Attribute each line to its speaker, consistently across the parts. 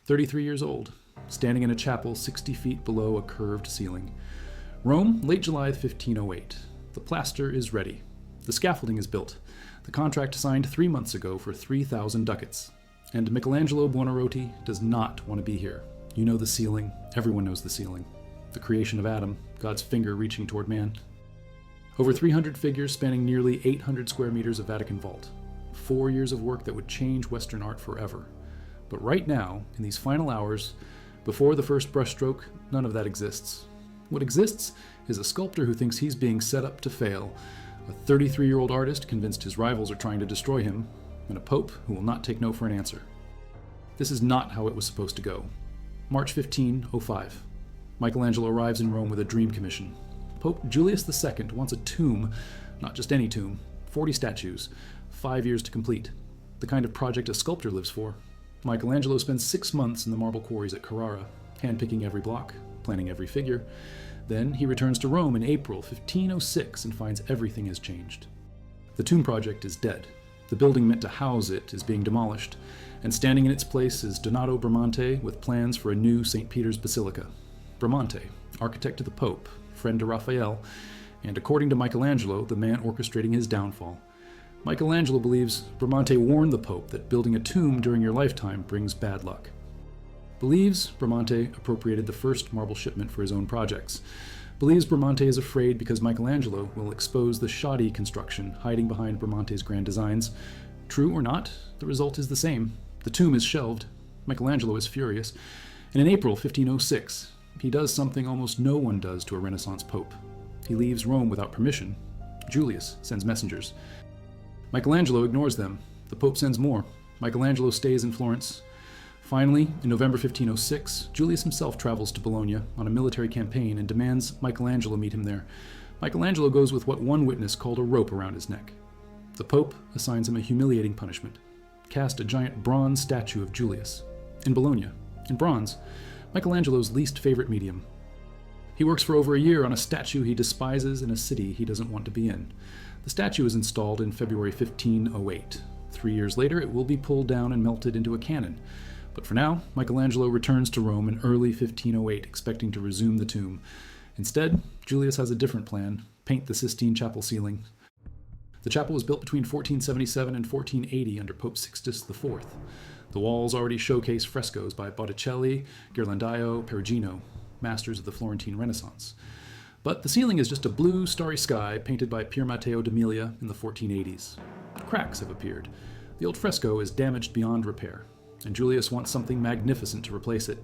Speaker 1: 33 years old, standing in a chapel 60 feet below a curved ceiling. Rome, late July 1508. The plaster is ready. The scaffolding is built. The contract signed 3 months ago for 3,000 ducats. And Michelangelo Buonarroti does not want to be here. You know the ceiling. Everyone knows the ceiling. The creation of Adam, God's finger reaching toward man. Over 300 figures spanning nearly 800 square meters of Vatican vault. 4 years of work that would change Western art forever. But right now, in these final hours, before the first brushstroke, none of that exists. What exists is a sculptor who thinks he's being set up to fail, a 33-year-old artist convinced his rivals are trying to destroy him, and a pope who will not take no for an answer. This is not how it was supposed to go. March 1505. Michelangelo arrives in Rome with a dream commission. Pope Julius II wants a tomb, not just any tomb, 40 statues, 5 years to complete, the kind of project a sculptor lives for. Michelangelo spends 6 months in the marble quarries at Carrara, handpicking every block, planning every figure. Then he returns to Rome in April 1506 and finds everything has changed. The tomb project is dead. The building meant to house it is being demolished, and standing in its place is Donato Bramante with plans for a new St. Peter's Basilica. Bramante, architect to the Pope, friend to Raphael, and according to Michelangelo, the man orchestrating his downfall. Michelangelo believes Bramante warned the Pope that building a tomb during your lifetime brings bad luck. Believes Bramante appropriated the first marble shipment for his own projects. Believes Bramante is afraid because Michelangelo will expose the shoddy construction hiding behind Bramante's grand designs. True or not, the result is the same. The tomb is shelved. Michelangelo is furious. And in April 1506, he does something almost no one does to a Renaissance pope. He leaves Rome without permission. Julius sends messengers. Michelangelo ignores them. The pope sends more. Michelangelo stays in Florence. Finally, in November 1506, Julius himself travels to Bologna on a military campaign and demands Michelangelo meet him there. Michelangelo goes with what one witness called a rope around his neck. The Pope assigns him a humiliating punishment. Cast a giant bronze statue of Julius. In Bologna, in bronze, Michelangelo's least favorite medium. He works for over a year on a statue he despises in a city he doesn't want to be in. The statue is installed in February 1508. 3 years later, it will be pulled down and melted into a cannon. But for now, Michelangelo returns to Rome in early 1508, expecting to resume the tomb. Instead, Julius has a different plan: paint the Sistine Chapel ceiling. The chapel was built between 1477 and 1480 under Pope Sixtus IV. The walls already showcase frescoes by Botticelli, Ghirlandaio, Perugino, masters of the Florentine Renaissance. But the ceiling is just a blue, starry sky painted by Pier Matteo d'Emilia in the 1480s. Cracks have appeared. The old fresco is damaged beyond repair, and Julius wants something magnificent to replace it.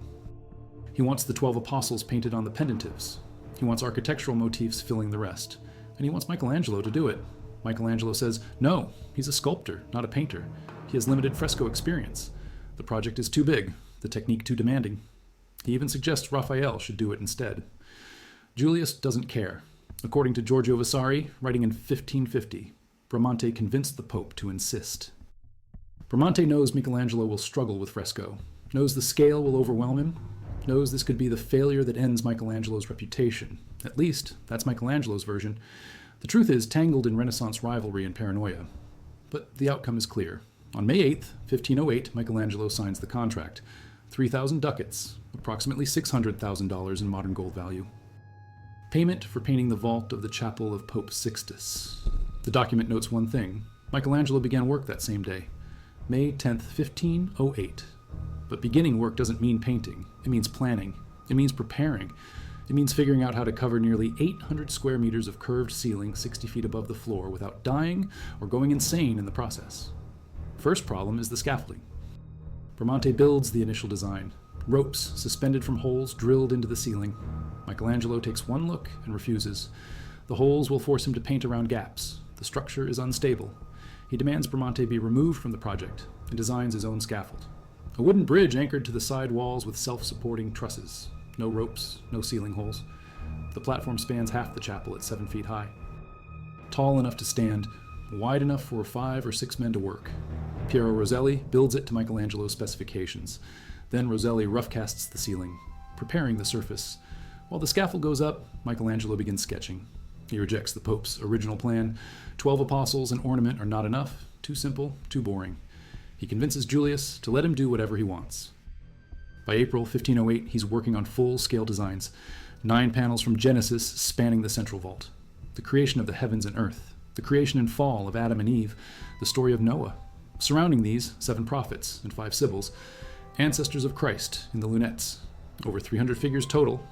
Speaker 1: He wants the 12 apostles painted on the pendentives. He wants architectural motifs filling the rest. And he wants Michelangelo to do it. Michelangelo says, no, he's a sculptor, not a painter. He has limited fresco experience. The project is too big, the technique too demanding. He even suggests Raphael should do it instead. Julius doesn't care. According to Giorgio Vasari, writing in 1550, Bramante convinced the Pope to insist. Bramante knows Michelangelo will struggle with fresco, knows the scale will overwhelm him, knows this could be the failure that ends Michelangelo's reputation. At least, that's Michelangelo's version. The truth is tangled in Renaissance rivalry and paranoia. But the outcome is clear. On May 8th, 1508, Michelangelo signs the contract. 3,000 ducats, approximately $600,000 in modern gold value. Payment for painting the vault of the chapel of Pope Sixtus. The document notes one thing: Michelangelo began work that same day, May 10th, 1508. But beginning work doesn't mean painting. It means planning. It means preparing. It means figuring out how to cover nearly 800 square meters of curved ceiling 60 feet above the floor without dying or going insane in the process. First problem is the scaffolding. Bramante builds the initial design. Ropes suspended from holes drilled into the ceiling. Michelangelo takes one look and refuses. The holes will force him to paint around gaps. The structure is unstable. He demands Bramante be removed from the project and designs his own scaffold. A wooden bridge anchored to the side walls with self-supporting trusses. No ropes, no ceiling holes. The platform spans half the chapel at 7 feet high. Tall enough to stand, wide enough for 5 or 6 men to work. Piero Rosselli builds it to Michelangelo's specifications. Then Rosselli roughcasts the ceiling, preparing the surface. While the scaffold goes up, Michelangelo begins sketching. He rejects the Pope's original plan. 12 apostles and ornament are not enough, too simple, too boring. He convinces Julius to let him do whatever he wants. By April 1508, he's working on full-scale designs, 9 panels from Genesis spanning the central vault. The creation of the heavens and earth, the creation and fall of Adam and Eve, the story of Noah. Surrounding these, 7 prophets and 5 sibyls, ancestors of Christ in the lunettes. Over 300 figures total.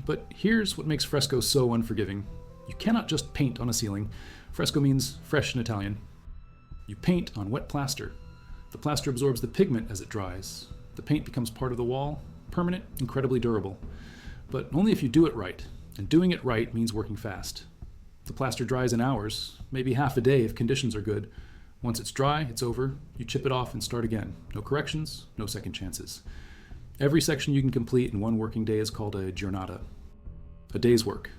Speaker 1: But here's what makes fresco so unforgiving. You cannot just paint on a ceiling. Fresco means fresh in Italian. You paint on wet plaster. The plaster absorbs the pigment as it dries. The paint becomes part of the wall, permanent, incredibly durable. But only if you do it right. And doing it right means working fast. The plaster dries in hours, maybe half a day if conditions are good. Once it's dry, it's over. You chip it off and start again. No corrections, no second chances. Every section you can complete in one working day is called a giornata, a day's work.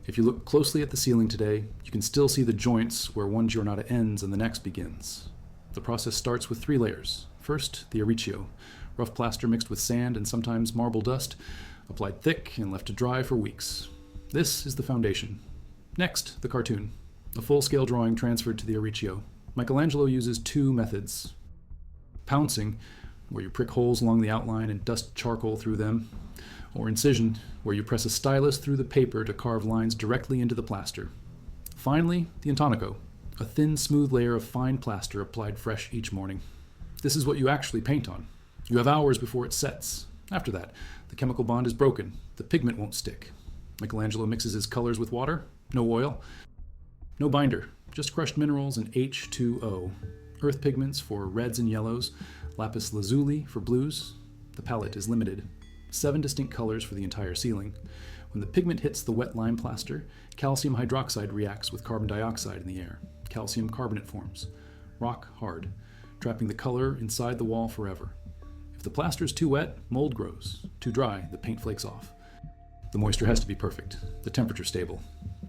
Speaker 1: If you look closely at the ceiling today, you can still see the joints where one giornata ends and the next begins. The process starts with 3 layers. First, the ordeal, rough plaster mixed with sand and sometimes marble dust, applied thick and left to dry for weeks. This is the foundation. Next, the cartoon, a full-scale drawing transferred to the ordeal. Michelangelo uses 2 methods. Pouncing, where you prick holes along the outline and dust charcoal through them, or incision, where you press a stylus through the paper to carve lines directly into the plaster. Finally, the intonaco, a thin, smooth layer of fine plaster applied fresh each morning. This is what you actually paint on. You have hours before it sets. After that, the chemical bond is broken. The pigment won't stick. Michelangelo mixes his colors with water, no oil, no binder, just crushed minerals and H2O. Earth pigments for reds and yellows, lapis lazuli for blues. The palette is limited. 7 distinct colors for the entire ceiling. When the pigment hits the wet lime plaster, calcium hydroxide reacts with carbon dioxide in the air. Calcium carbonate forms. Rock hard, trapping the color inside the wall forever. If the plaster is too wet, mold grows. Too dry, the paint flakes off. The moisture has to be perfect, the temperature stable.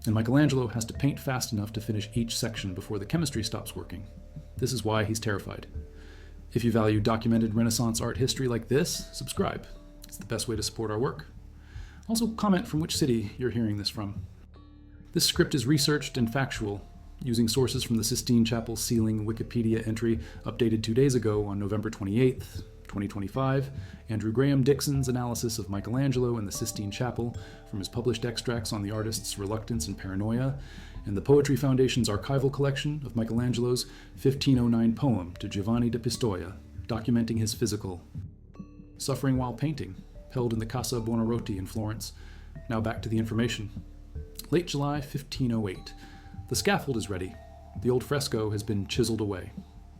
Speaker 1: And Michelangelo has to paint fast enough to finish each section before the chemistry stops working. This is why he's terrified. If you value documented Renaissance art history like this, subscribe. It's the best way to support our work. Also, comment from which city you're hearing this from. This script is researched and factual, using sources from the Sistine Chapel ceiling Wikipedia entry updated 2 days ago on November 28th, 2025, Andrew Graham Dixon's analysis of Michelangelo and the Sistine Chapel from his published extracts on the artist's reluctance and paranoia, and the Poetry Foundation's archival collection of Michelangelo's 1509 poem to Giovanni da Pistoia, documenting his physical suffering while painting, held in the Casa Buonarroti in Florence. Now back to the information. Late July 1508. The scaffold is ready. The old fresco has been chiseled away.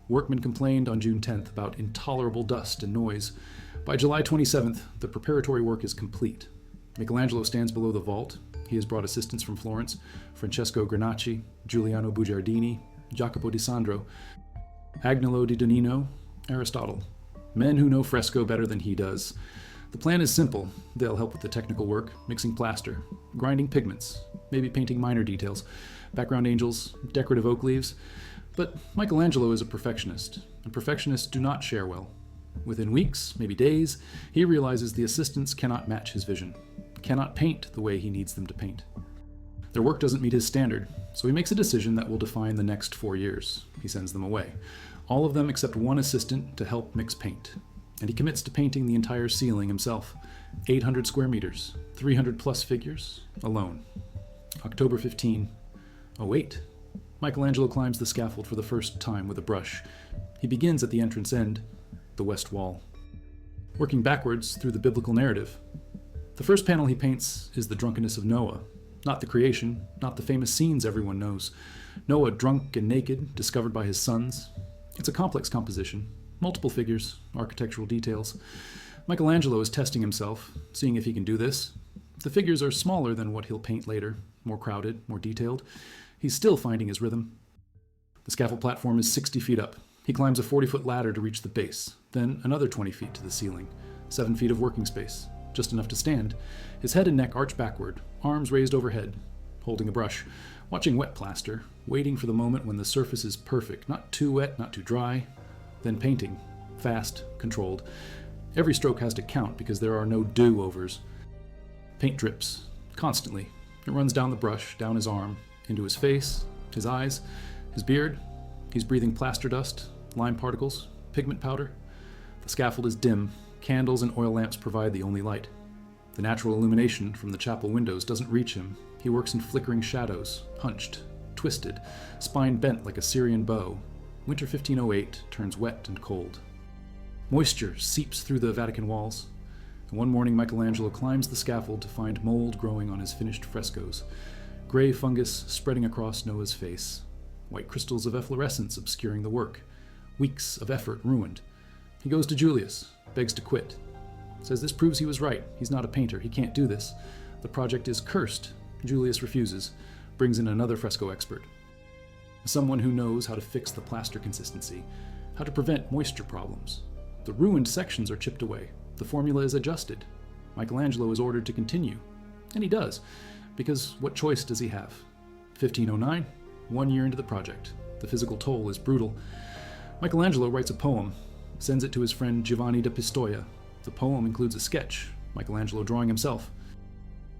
Speaker 1: Workmen complained on June 10th about intolerable dust and noise. By July 27th, the preparatory work is complete. Michelangelo stands below the vault. He has brought assistants from Florence, Francesco Granacci, Giuliano Bugiardini, Jacopo di Sandro, Agnolo di Donino, Aristotle. Men who know fresco better than he does. The plan is simple. They'll help with the technical work, mixing plaster, grinding pigments, maybe painting minor details, background angels, decorative oak leaves. But Michelangelo is a perfectionist, and perfectionists do not share well. Within weeks, maybe days, he realizes the assistants cannot match his vision, cannot paint the way he needs them to paint. Their work doesn't meet his standard, so he makes a decision that will define the next 4 years. He sends them away, all of them except one assistant to help mix paint. And he commits to painting the entire ceiling himself, 800 square meters, 300 plus figures, alone. October 1508. Michelangelo climbs the scaffold for the first time with a brush. He begins at the entrance end, the west wall, working backwards through the biblical narrative. The first panel he paints is the drunkenness of Noah, not the creation, not the famous scenes everyone knows. Noah drunk and naked, discovered by his sons. It's a complex composition, multiple figures, architectural details. Michelangelo is testing himself, seeing if he can do this. The figures are smaller than what he'll paint later, more crowded, more detailed. He's still finding his rhythm. The scaffold platform is 60 feet up. He climbs a 40-foot ladder to reach the base, then another 20 feet to the ceiling, 7 feet of working space, just enough to stand. His head and neck arch backward, arms raised overhead, holding a brush, watching wet plaster, waiting for the moment when the surface is perfect, not too wet, not too dry, then painting, fast, controlled. Every stroke has to count because there are no do-overs. Paint drips, constantly. It runs down the brush, down his arm, into his face, his eyes, his beard. He's breathing plaster dust, lime particles, pigment powder. The scaffold is dim, Candles and oil lamps provide the only light. The natural illumination from the chapel windows doesn't reach him. He works in flickering shadows, hunched, twisted, spine bent like a Syrian bow. Winter 1508 turns wet and cold. Moisture seeps through the Vatican walls. And one morning Michelangelo climbs the scaffold to find mold growing on his finished frescoes, gray fungus spreading across Noah's face, white crystals of efflorescence obscuring the work, weeks of effort ruined. He goes to Julius, begs to quit. Says this proves he was right. He's not a painter. He can't do this. The project is cursed. Julius refuses, brings in another fresco expert. Someone who knows how to fix the plaster consistency, how to prevent moisture problems. The ruined sections are chipped away. The formula is adjusted. Michelangelo is ordered to continue. And he does, because what choice does he have? 1509, 1 year into the project. The physical toll is brutal. Michelangelo writes a poem, sends it to his friend Giovanni da Pistoia. The poem includes a sketch, Michelangelo drawing himself.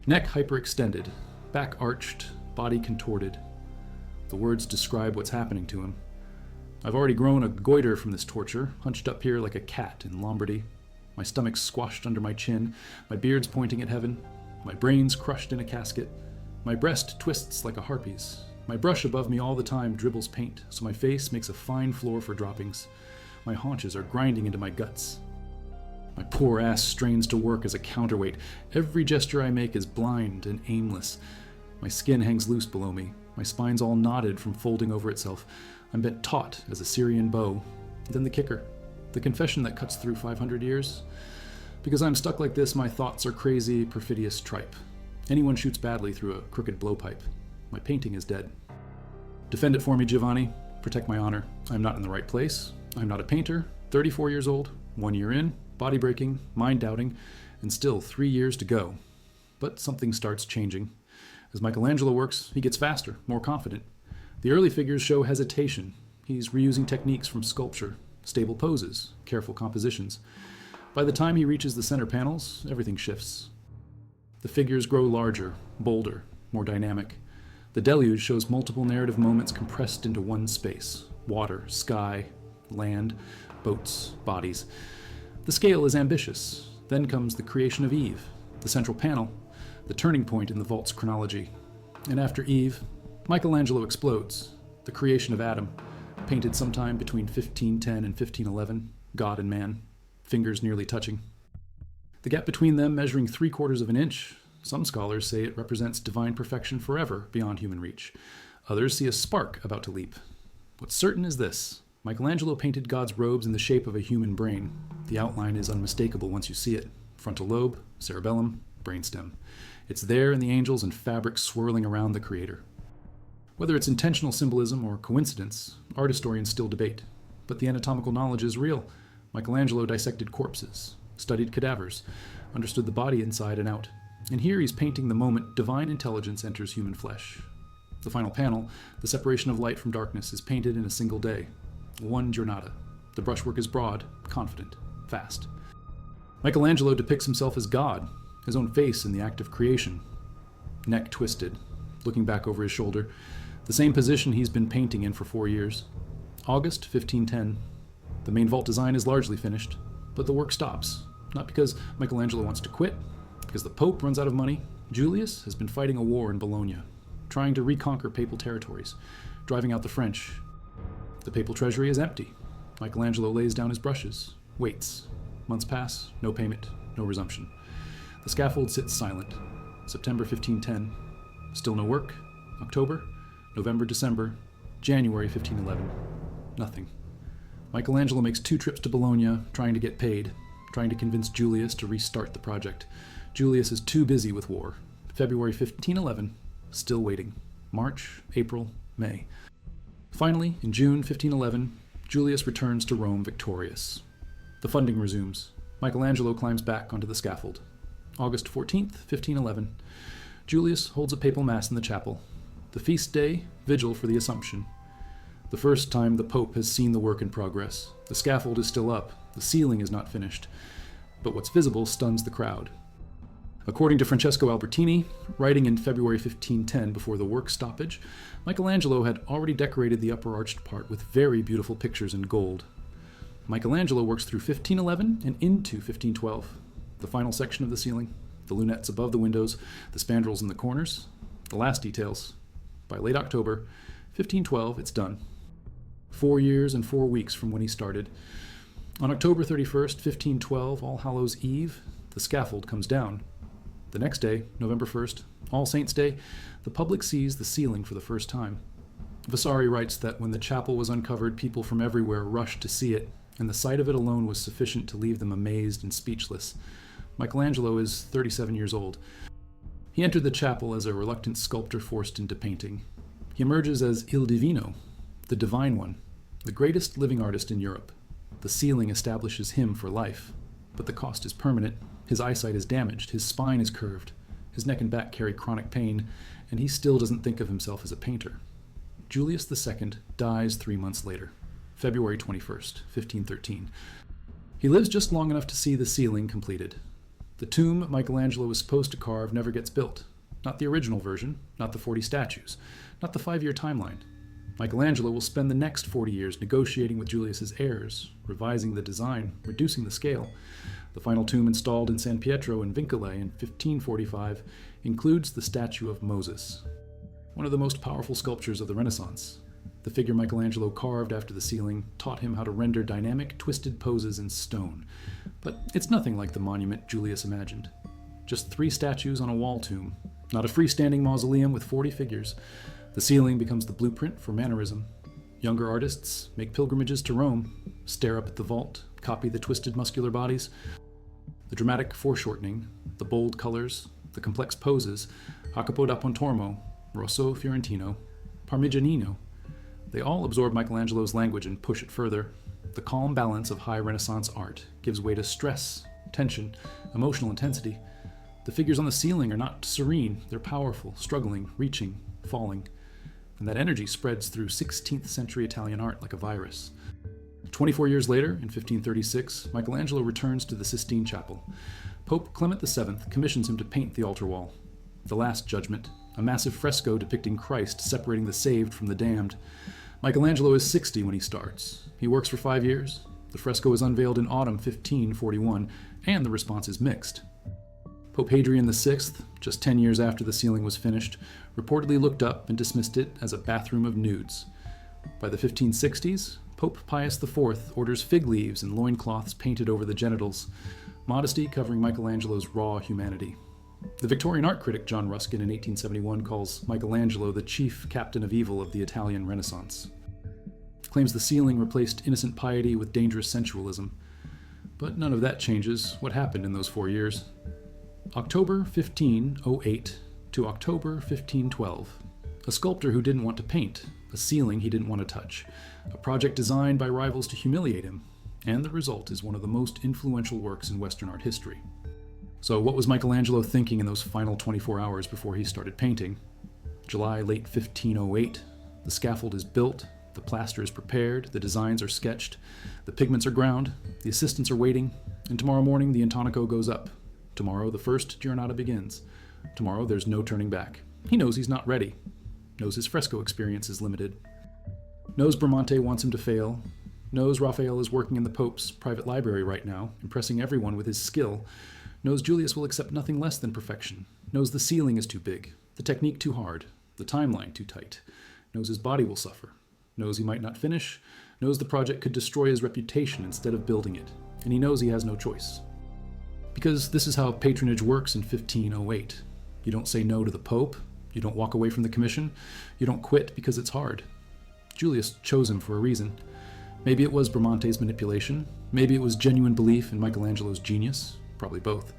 Speaker 1: Neck hyperextended, back arched, body contorted. The words describe what's happening to him. I've already grown a goiter from this torture, hunched up here like a cat in Lombardy. My stomach squashed under my chin, my beard's pointing at heaven, my brain's crushed in a casket. My breast twists like a harpy's. My brush above me all the time dribbles paint, so my face makes a fine floor for droppings. My haunches are grinding into my guts. My poor ass strains to work as a counterweight. Every gesture I make is blind and aimless. My skin hangs loose below me. My spine's all knotted from folding over itself. I'm bent taut as a Syrian bow. Then the kicker, the confession that cuts through 500 years. Because I'm stuck like this, my thoughts are crazy, perfidious tripe. Anyone shoots badly through a crooked blowpipe. My painting is dead. Defend it for me, Giovanni. Protect my honor. I'm not in the right place. I'm not a painter. 34 years old, 1 year in, body breaking, mind doubting, and still 3 years to go. But something starts changing. As Michelangelo works, he gets faster, more confident. The early figures show hesitation. He's reusing techniques from sculpture, stable poses, careful compositions. By the time he reaches the center panels, everything shifts. The figures grow larger, bolder, more dynamic. The deluge shows multiple narrative moments compressed into one space: water, sky, land, boats, bodies. The scale is ambitious. Then comes the creation of Eve, the central panel, the turning point in the vault's chronology. And after Eve, Michelangelo explodes, the creation of Adam, painted sometime between 1510 and 1511, God and man, fingers nearly touching. The gap between them measuring 3/4 of an inch. Some scholars say it represents divine perfection forever beyond human reach. Others see a spark about to leap. What's certain is this: Michelangelo painted God's robes in the shape of a human brain. The outline is unmistakable once you see it. Frontal lobe, cerebellum, brainstem. It's there in the angels and fabric swirling around the creator. Whether it's intentional symbolism or coincidence, art historians still debate. But the anatomical knowledge is real. Michelangelo dissected corpses, studied cadavers, understood the body inside and out. And here he's painting the moment divine intelligence enters human flesh. The final panel, the separation of light from darkness, is painted in a single day. One giornata. The brushwork is broad, confident, fast. Michelangelo depicts himself as God, his own face in the act of creation. Neck twisted, looking back over his shoulder, the same position he's been painting in for 4 years. August 1510. The main vault design is largely finished, but the work stops. Not because Michelangelo wants to quit, because the Pope runs out of money. Julius has been fighting a war in Bologna, trying to reconquer papal territories, driving out the French. The papal treasury is empty. Michelangelo lays down his brushes, waits. Months pass, no payment, no resumption. The scaffold sits silent. September 1510. Still no work. October, November, December, January 1511. Nothing. Michelangelo makes 2 trips to Bologna, trying to get paid, trying to convince Julius to restart the project. Julius is too busy with war. February 1511, still waiting. March, April, May. Finally, in June 1511, Julius returns to Rome victorious. The funding resumes. Michelangelo climbs back onto the scaffold. August 14th, 1511. Julius holds a papal mass in the chapel. The feast day, vigil for the Assumption. The first time the Pope has seen the work in progress. The scaffold is still up. The ceiling is not finished. But what's visible stuns the crowd. According to Francesco Albertini, writing in February 1510 before the work stoppage, Michelangelo had already decorated the upper arched part with very beautiful pictures in gold. Michelangelo works through 1511 and into 1512. The final section of the ceiling, the lunettes above the windows, the spandrels in the corners, the last details. By late October 1512, it's done. 4 years and 4 weeks from when he started. On October 31st, 1512, All Hallows Eve, the scaffold comes down. The next day, November 1st, All Saints' Day, the public sees the ceiling for the first time. Vasari writes that when the chapel was uncovered, people from everywhere rushed to see it, and the sight of it alone was sufficient to leave them amazed and speechless. Michelangelo is 37 years old. He entered the chapel as a reluctant sculptor forced into painting. He emerges as Il Divino, the Divine One, the greatest living artist in Europe. The ceiling establishes him for life, but the cost is permanent. His eyesight is damaged, his spine is curved, his neck and back carry chronic pain, and he still doesn't think of himself as a painter. Julius II dies 3 months later, February 21st, 1513. He lives just long enough to see the ceiling completed. The tomb Michelangelo was supposed to carve never gets built. Not the original version, not the 40 statues, not the 5-year timeline. Michelangelo will spend the next 40 years negotiating with Julius's heirs, revising the design, reducing the scale. The final tomb installed in San Pietro in Vincole in 1545 includes the statue of Moses, one of the most powerful sculptures of the Renaissance. The figure Michelangelo carved after the ceiling taught him how to render dynamic, twisted poses in stone. But it's nothing like the monument Julius imagined. Just 3 statues on a wall tomb, not a freestanding mausoleum with 40 figures. The ceiling becomes the blueprint for mannerism. Younger artists make pilgrimages to Rome, stare up at the vault, copy the twisted muscular bodies. The dramatic foreshortening, the bold colors, the complex poses, Jacopo da Pontormo, Rosso Fiorentino, Parmigianino, they all absorb Michelangelo's language and push it further. The calm balance of high Renaissance art gives way to stress, tension, emotional intensity. The figures on the ceiling are not serene, they're powerful, struggling, reaching, falling. And that energy spreads through 16th century Italian art like a virus. 24 years later, in 1536, Michelangelo returns to the Sistine Chapel. Pope Clement VII commissions him to paint the altar wall. The Last Judgment, a massive fresco depicting Christ separating the saved from the damned. Michelangelo is 60 when he starts. He works for 5 years. The fresco is unveiled in autumn 1541, and the response is mixed. Pope Hadrian VI, just 10 years after the ceiling was finished, reportedly looked up and dismissed it as a bathroom of nudes. By the 1560s, Pope Pius IV orders fig leaves and loincloths painted over the genitals, modesty covering Michelangelo's raw humanity. The Victorian art critic John Ruskin in 1871 calls Michelangelo the chief captain of evil of the Italian Renaissance. Claims the ceiling replaced innocent piety with dangerous sensualism. But none of that changes what happened in those 4 years. October 1508 to October 1512. A sculptor who didn't want to paint, a ceiling he didn't want to touch, a project designed by rivals to humiliate him, and the result is one of the most influential works in Western art history. So what was Michelangelo thinking in those final 24 hours before he started painting? July, late 1508, the scaffold is built, the plaster is prepared, the designs are sketched, the pigments are ground, the assistants are waiting, and tomorrow morning the intonaco goes up. Tomorrow the first giornata begins. Tomorrow there's no turning back. He knows he's not ready. Knows his fresco experience is limited. Knows Bramante wants him to fail. Knows Raphael is working in the Pope's private library right now, impressing everyone with his skill. Knows Julius will accept nothing less than perfection. Knows the ceiling is too big, the technique too hard, the timeline too tight. Knows his body will suffer. Knows he might not finish. Knows the project could destroy his reputation instead of building it. And he knows he has no choice. Because this is how patronage works in 1508. You don't say no to the Pope. You don't walk away from the commission. You don't quit because it's hard. Julius chose him for a reason. Maybe it was Bramante's manipulation. Maybe it was genuine belief in Michelangelo's genius. Probably both.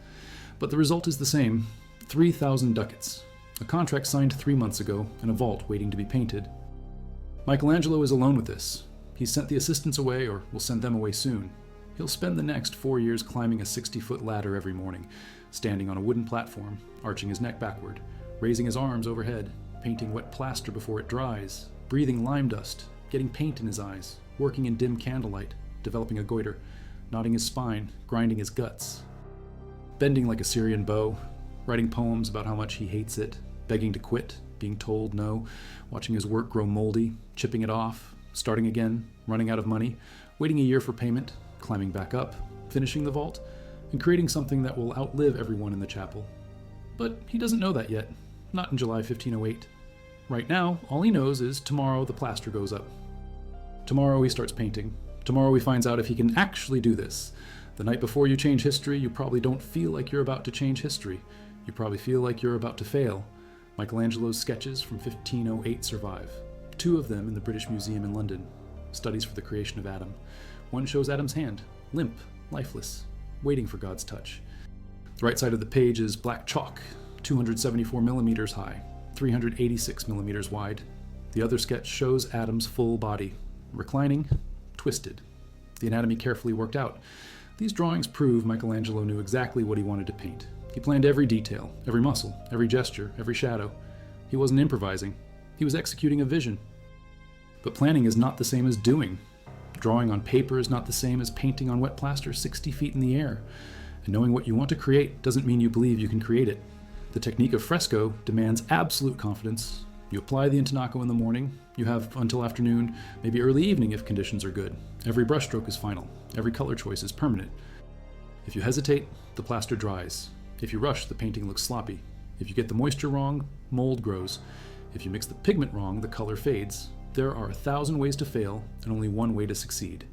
Speaker 1: But the result is the same. 3,000 ducats. A contract signed 3 months ago, and a vault waiting to be painted. Michelangelo is alone with this. He's sent the assistants away, or will send them away soon. He'll spend the next 4 years climbing a 60-foot ladder every morning, standing on a wooden platform, arching his neck backward, raising his arms overhead, painting wet plaster before it dries, breathing lime dust, getting paint in his eyes, working in dim candlelight, developing a goiter, knotting his spine, grinding his guts, bending like a Syrian bow, writing poems about how much he hates it, begging to quit, being told no, watching his work grow moldy, chipping it off, starting again, running out of money, waiting a year for payment, climbing back up, finishing the vault, and creating something that will outlive everyone in the chapel. But he doesn't know that yet, not in July 1508. Right now, all he knows is tomorrow the plaster goes up. Tomorrow he starts painting. Tomorrow he finds out if he can actually do this. The night before you change history, you probably don't feel like you're about to change history. You probably feel like you're about to fail. Michelangelo's sketches from 1508 survive. 2 of them in the British Museum in London. Studies for the creation of Adam. One shows Adam's hand, limp, lifeless, waiting for God's touch. The right side of the page is black chalk, 274 millimeters high, 386 millimeters wide. The other sketch shows Adam's full body, reclining, twisted. The anatomy carefully worked out. These drawings prove Michelangelo knew exactly what he wanted to paint. He planned every detail, every muscle, every gesture, every shadow. He wasn't improvising. He was executing a vision. But planning is not the same as doing. Drawing on paper is not the same as painting on wet plaster 60 feet in the air. And knowing what you want to create doesn't mean you believe you can create it. The technique of fresco demands absolute confidence. You apply the intonaco in the morning. You have until afternoon, maybe early evening if conditions are good. Every brushstroke is final. Every color choice is permanent. If you hesitate, the plaster dries. If you rush, the painting looks sloppy. If you get the moisture wrong, mold grows. If you mix the pigment wrong, the color fades. There are 1,000 ways to fail and only one way to succeed.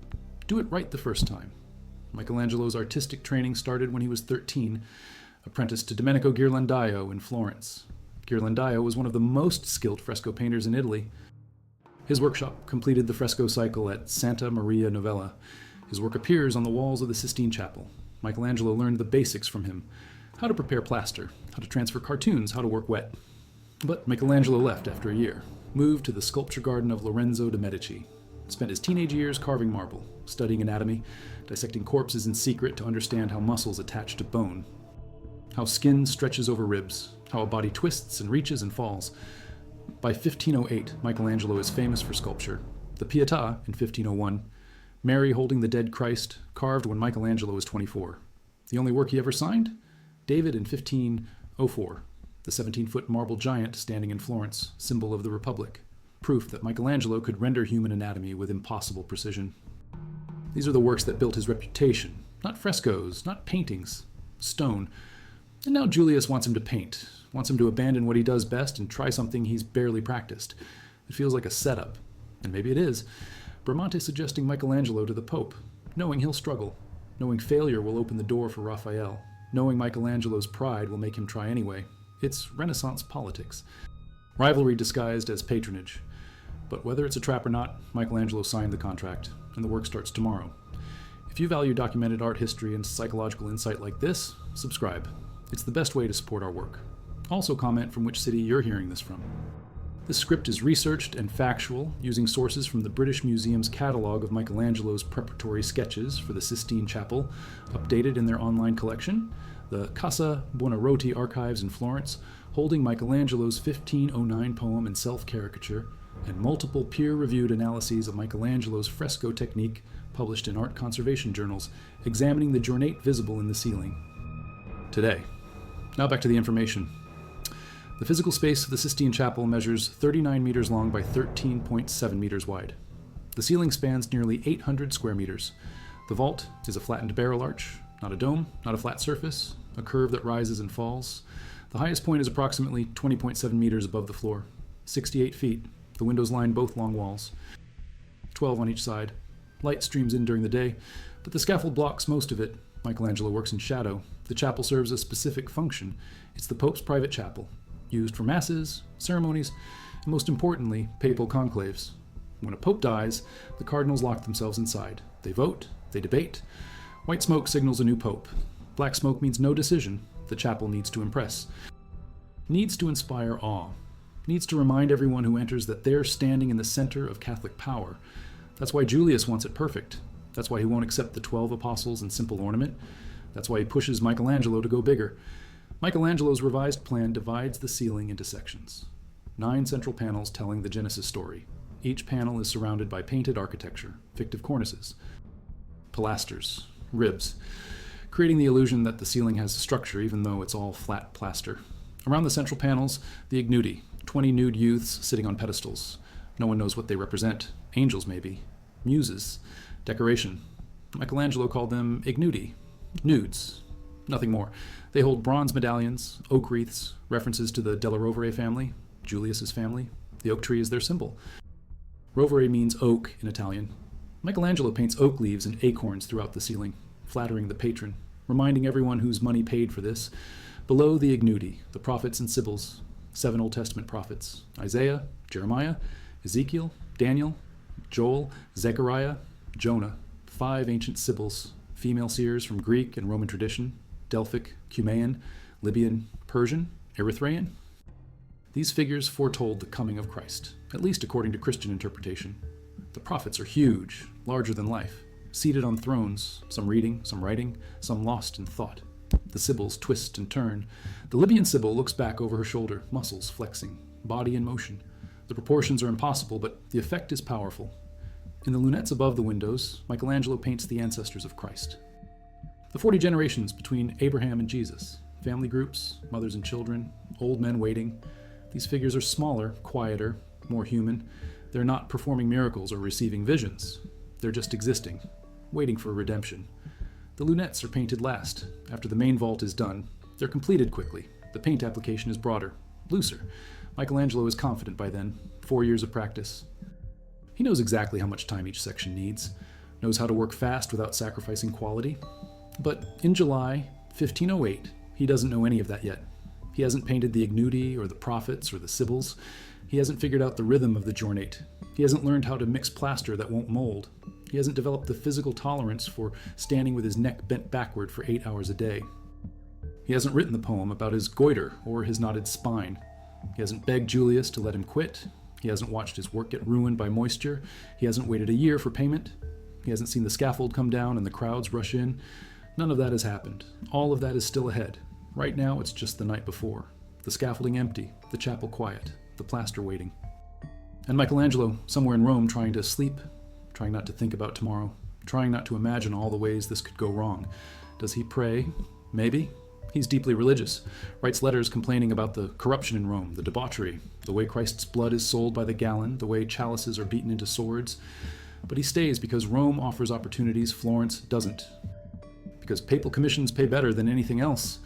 Speaker 1: Do it right the first time. Michelangelo's artistic training started when he was 13, apprenticed to Domenico Ghirlandaio in Florence. Ghirlandaio was one of the most skilled fresco painters in Italy. His workshop completed the fresco cycle at Santa Maria Novella. His work appears on the walls of the Sistine Chapel. Michelangelo learned the basics from him: how to prepare plaster, how to transfer cartoons, how to work wet. But Michelangelo left after a year, moved to the sculpture garden of Lorenzo de' Medici, spent his teenage years carving marble, studying anatomy, dissecting corpses in secret to understand how muscles attach to bone, how skin stretches over ribs, how a body twists and reaches and falls. By 1508, Michelangelo is famous for sculpture. The Pietà in 1501, Mary holding the dead Christ, carved when Michelangelo was 24. The only work he ever signed? David in 1504, the 17-foot marble giant standing in Florence, symbol of the Republic, proof that Michelangelo could render human anatomy with impossible precision. These are the works that built his reputation, not frescoes, not paintings, stone. And now Julius wants him to paint, wants him to abandon what he does best and try something he's barely practiced. It feels like a setup, and maybe it is. Bramante suggesting Michelangelo to the Pope, knowing he'll struggle, knowing failure will open the door for Raphael, knowing Michelangelo's pride will make him try anyway. It's Renaissance politics. Rivalry disguised as patronage. But whether it's a trap or not, Michelangelo signed the contract, and the work starts tomorrow. If you value documented art history and psychological insight like this, subscribe. It's the best way to support our work. Also comment from which city you're hearing this from. This script is researched and factual, using sources from the British Museum's catalogue of Michelangelo's preparatory sketches for the Sistine Chapel, updated in their online collection, the Casa Buonarroti archives in Florence, holding Michelangelo's 1509 poem and self-caricature, and multiple peer-reviewed analyses of Michelangelo's fresco technique published in art conservation journals, examining the ornate visible in the ceiling. Today. Now back to the information. The physical space of the Sistine Chapel measures 39 meters long by 13.7 meters wide. The ceiling spans nearly 800 square meters. The vault is a flattened barrel arch, not a dome, not a flat surface, a curve that rises and falls. The highest point is approximately 20.7 meters above the floor, 68 feet. The windows line both long walls, 12 on each side. Light streams in during the day, but the scaffold blocks most of it. Michelangelo works in shadow. The chapel serves a specific function. It's the Pope's private chapel, used for masses, ceremonies, and most importantly, papal conclaves. When a pope dies, the cardinals lock themselves inside. They vote, they debate. White smoke signals a new pope. Black smoke means no decision. The chapel needs to impress. Needs to inspire awe. Needs to remind everyone who enters that they're standing in the center of Catholic power. That's why Julius wants it perfect. That's why he won't accept the 12 apostles in simple ornament. That's why he pushes Michelangelo to go bigger. Michelangelo's revised plan divides the ceiling into sections. 9 central panels telling the Genesis story. Each panel is surrounded by painted architecture, fictive cornices, pilasters, ribs, creating the illusion that the ceiling has structure even though it's all flat plaster. Around the central panels, the ignudi, 20 nude youths sitting on pedestals. No one knows what they represent. Angels, maybe. Muses. Decoration. Michelangelo called them ignudi, nudes, nothing more. They hold bronze medallions, oak wreaths, references to the Della Rovere family, Julius's family. The oak tree is their symbol. Rovere means oak in Italian. Michelangelo paints oak leaves and acorns throughout the ceiling, flattering the patron, reminding everyone whose money paid for this. Below the ignudi, the prophets and sibyls, 7 Old Testament prophets: Isaiah, Jeremiah, Ezekiel, Daniel, Joel, Zechariah, Jonah, 5 ancient sibyls, female seers from Greek and Roman tradition, Delphic, Cumaean, Libyan, Persian, Erythraean. These figures foretold the coming of Christ, at least according to Christian interpretation. The prophets are huge, larger than life, seated on thrones, some reading, some writing, some lost in thought. The sibyls twist and turn. The Libyan sibyl looks back over her shoulder, muscles flexing, body in motion. The proportions are impossible, but the effect is powerful. In the lunettes above the windows, Michelangelo paints the ancestors of Christ. The 40 generations between Abraham and Jesus, family groups, mothers and children, old men waiting. These figures are smaller, quieter, more human. They're not performing miracles or receiving visions. They're just existing, waiting for redemption. The lunettes are painted last. After the main vault is done, they're completed quickly. The paint application is broader, looser. Michelangelo is confident by then, 4 years of practice. He knows exactly how much time each section needs, knows how to work fast without sacrificing quality. But in July 1508, he doesn't know any of that yet. He hasn't painted the ignudi or the prophets or the sibyls. He hasn't figured out the rhythm of the jornate. He hasn't learned how to mix plaster that won't mold. He hasn't developed the physical tolerance for standing with his neck bent backward for 8 hours a day. He hasn't written the poem about his goiter or his knotted spine. He hasn't begged Julius to let him quit. He hasn't watched his work get ruined by moisture. He hasn't waited a year for payment. He hasn't seen the scaffold come down and the crowds rush in. None of that has happened. All of that is still ahead. Right now, it's just the night before. The scaffolding empty, the chapel quiet, the plaster waiting. And Michelangelo, somewhere in Rome, trying to sleep, trying not to think about tomorrow, trying not to imagine all the ways this could go wrong. Does he pray? Maybe. He's deeply religious, writes letters complaining about the corruption in Rome, the debauchery, the way Christ's blood is sold by the gallon, the way chalices are beaten into swords. But he stays because Rome offers opportunities Florence doesn't. Because papal commissions pay better than anything else.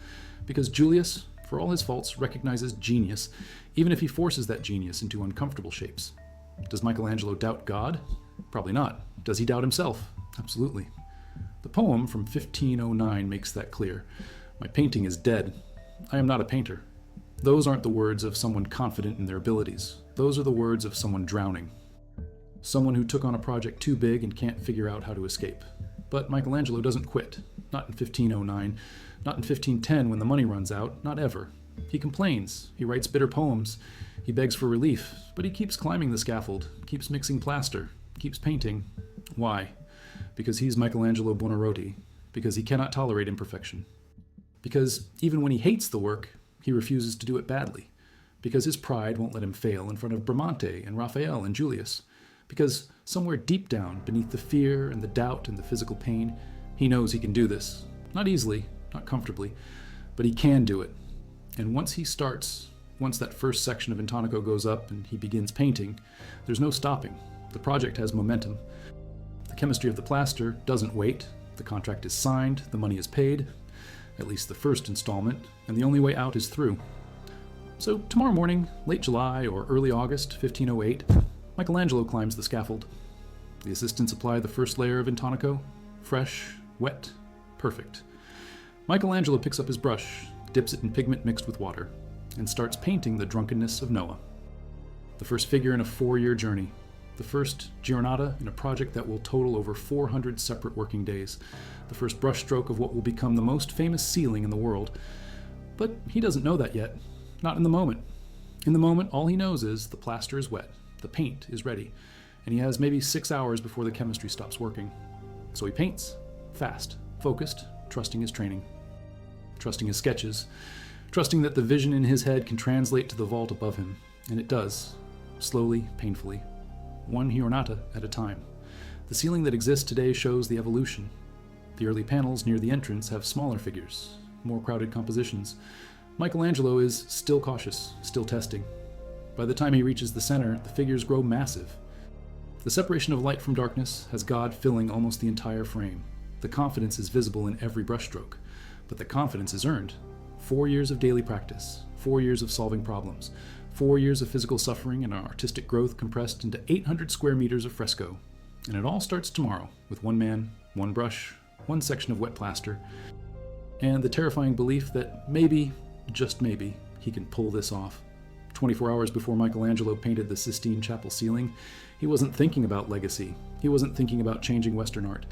Speaker 1: Because Julius, for all his faults, recognizes genius, even if he forces that genius into uncomfortable shapes. Does Michelangelo doubt God? Probably not. Does he doubt himself? Absolutely. The poem from 1509 makes that clear. My painting is dead. I am not a painter. Those aren't the words of someone confident in their abilities. Those are the words of someone drowning. Someone who took on a project too big and can't figure out how to escape. But Michelangelo doesn't quit. Not in 1509. Not in 1510 when the money runs out. Not ever. He complains. He writes bitter poems. He begs for relief. But he keeps climbing the scaffold. Keeps mixing plaster. Keeps painting. Why? Because he's Michelangelo Buonarroti. Because he cannot tolerate imperfection. Because even when he hates the work, he refuses to do it badly. Because his pride won't let him fail in front of Bramante and Raphael and Julius. Because somewhere deep down, beneath the fear and the doubt and the physical pain, he knows he can do this. Not easily, not comfortably, but he can do it. And once he starts, once that first section of Intonaco goes up and he begins painting, there's no stopping. The project has momentum. The chemistry of the plaster doesn't wait. The contract is signed, the money is paid, at least the first installment, and the only way out is through. So tomorrow morning, late July or early August 1508, Michelangelo climbs the scaffold. The assistants apply the first layer of Intonaco. Fresh, wet, perfect. Michelangelo picks up his brush, dips it in pigment mixed with water, and starts painting the drunkenness of Noah. The first figure in a 4-year journey. The first giornata in a project that will total over 400 separate working days. The first brushstroke of what will become the most famous ceiling in the world. But he doesn't know that yet. Not in the moment. In the moment, all he knows is the plaster is wet, the paint is ready, and he has maybe 6 hours before the chemistry stops working. So he paints, fast, focused, trusting his training, trusting his sketches, trusting that the vision in his head can translate to the vault above him. And it does, slowly, painfully. One giornata at a time. The ceiling that exists today shows the evolution. The early panels near the entrance have smaller figures, more crowded compositions. Michelangelo is still cautious, still testing. By the time he reaches the center, the figures grow massive. The separation of light from darkness has God filling almost the entire frame. The confidence is visible in every brushstroke, but the confidence is earned. 4 years of daily practice, 4 years of solving problems, 4 years of physical suffering and artistic growth compressed into 800 square meters of fresco. And it all starts tomorrow with one man, one brush, one section of wet plaster, and the terrifying belief that maybe, just maybe, he can pull this off. 24 hours before Michelangelo painted the Sistine Chapel ceiling, he wasn't thinking about legacy. He wasn't thinking about changing Western art.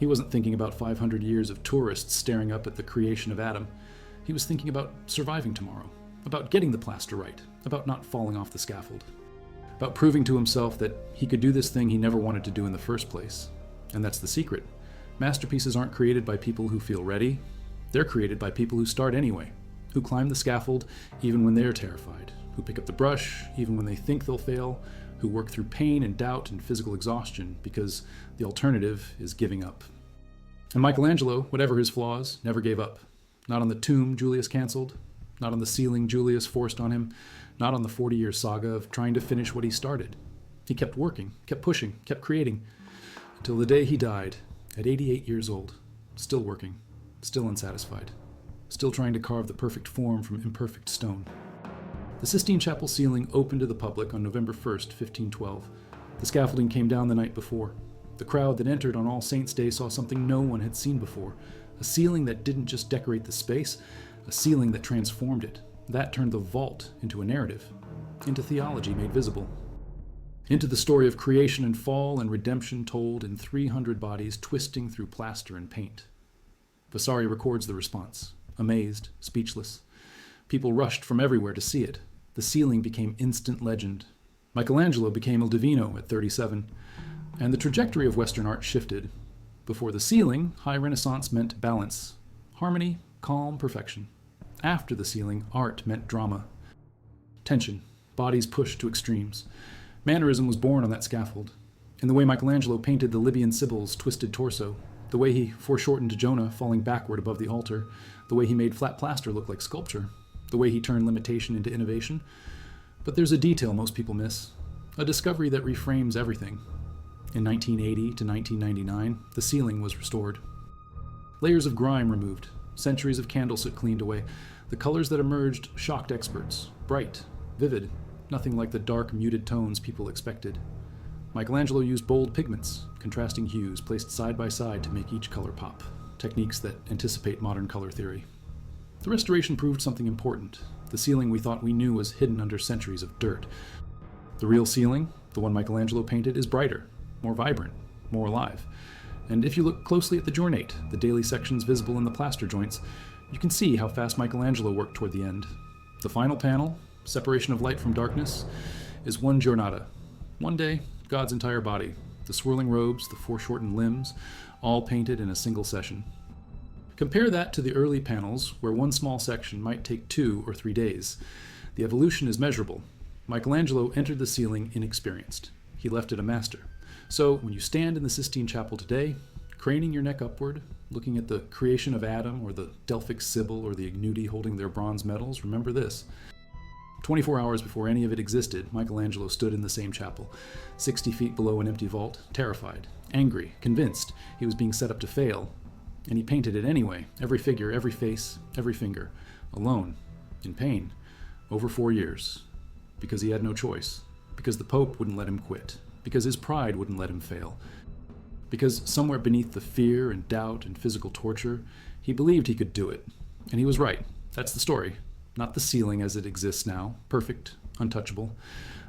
Speaker 1: He wasn't thinking about 500 years of tourists staring up at the creation of Adam. He was thinking about surviving tomorrow, about getting the plaster right, about not falling off the scaffold, about proving to himself that he could do this thing he never wanted to do in the first place. And that's the secret. Masterpieces aren't created by people who feel ready. They're created by people who start anyway, who climb the scaffold even when they're terrified, who pick up the brush even when they think they'll fail, who work through pain and doubt and physical exhaustion because the alternative is giving up. And Michelangelo, whatever his flaws, never gave up. Not on the tomb Julius canceled, not on the ceiling Julius forced on him, not on the 40-year saga of trying to finish what he started. He kept working, kept pushing, kept creating, until the day he died, at 88 years old, still working, still unsatisfied, still trying to carve the perfect form from imperfect stone. The Sistine Chapel ceiling opened to the public on November 1st, 1512. The scaffolding came down the night before. The crowd that entered on All Saints' Day saw something no one had seen before, a ceiling that didn't just decorate the space, a ceiling that transformed it. That turned the vault into a narrative, into theology made visible, into the story of creation and fall and redemption told in 300 bodies twisting through plaster and paint. Vasari records the response, amazed, speechless. People rushed from everywhere to see it. The ceiling became instant legend. Michelangelo became Il Divino at 37, and the trajectory of Western art shifted. Before the ceiling, high Renaissance meant balance, harmony, calm, perfection. After the ceiling, art meant drama, tension, bodies pushed to extremes. Mannerism was born on that scaffold. In the way Michelangelo painted the Libyan Sibyl's twisted torso, the way he foreshortened Jonah falling backward above the altar, the way he made flat plaster look like sculpture, the way he turned limitation into innovation. But there's a detail most people miss, a discovery that reframes everything. In 1980 to 1999, the ceiling was restored. Layers of grime removed, centuries of candle soot cleaned away. The colors that emerged shocked experts, bright, vivid, nothing like the dark, muted tones people expected. Michelangelo used bold pigments, contrasting hues placed side by side to make each color pop, techniques that anticipate modern color theory. The restoration proved something important. The ceiling we thought we knew was hidden under centuries of dirt. The real ceiling, the one Michelangelo painted, is brighter, more vibrant, more alive. And if you look closely at the Giornate, the daily sections visible in the plaster joints, you can see how fast Michelangelo worked toward the end. The final panel, separation of light from darkness, is one giornata. One day, God's entire body, the swirling robes, the foreshortened limbs, all painted in a single session. Compare that to the early panels, where one small section might take 2 or 3 days. The evolution is measurable. Michelangelo entered the ceiling inexperienced. He left it a master. So when you stand in the Sistine Chapel today, craning your neck upward, looking at the creation of Adam or the Delphic Sibyl or the Ignudi holding their bronze medals, remember this. 24 hours before any of it existed, Michelangelo stood in the same chapel, 60 feet below an empty vault, terrified, angry, convinced he was being set up to fail. And he painted it anyway, every figure, every face, every finger, alone, in pain, over 4 years, because he had no choice, because the Pope wouldn't let him quit, because his pride wouldn't let him fail, because somewhere beneath the fear and doubt and physical torture, he believed he could do it. And he was right. That's the story. Not the ceiling as it exists now, perfect, untouchable.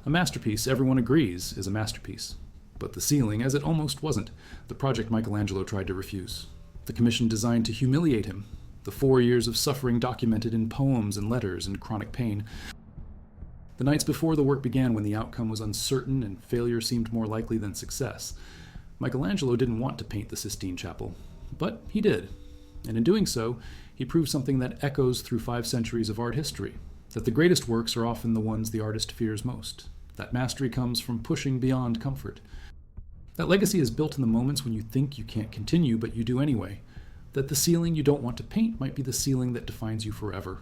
Speaker 1: A masterpiece, everyone agrees, is a masterpiece. But the ceiling, as it almost wasn't, the project Michelangelo tried to refuse. The commission designed to humiliate him, the 4 years of suffering documented in poems and letters and chronic pain. The nights before the work began, when the outcome was uncertain and failure seemed more likely than success, Michelangelo didn't want to paint the Sistine Chapel, but he did. And in doing so, he proved something that echoes through 5 centuries of art history, that the greatest works are often the ones the artist fears most, that mastery comes from pushing beyond comfort. That legacy is built in the moments when you think you can't continue, but you do anyway. That the ceiling you don't want to paint might be the ceiling that defines you forever.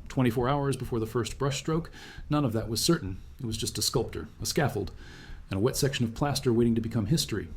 Speaker 1: 24 hours before the first brushstroke, none of that was certain. It was just a sculptor, a scaffold, and a wet section of plaster waiting to become history.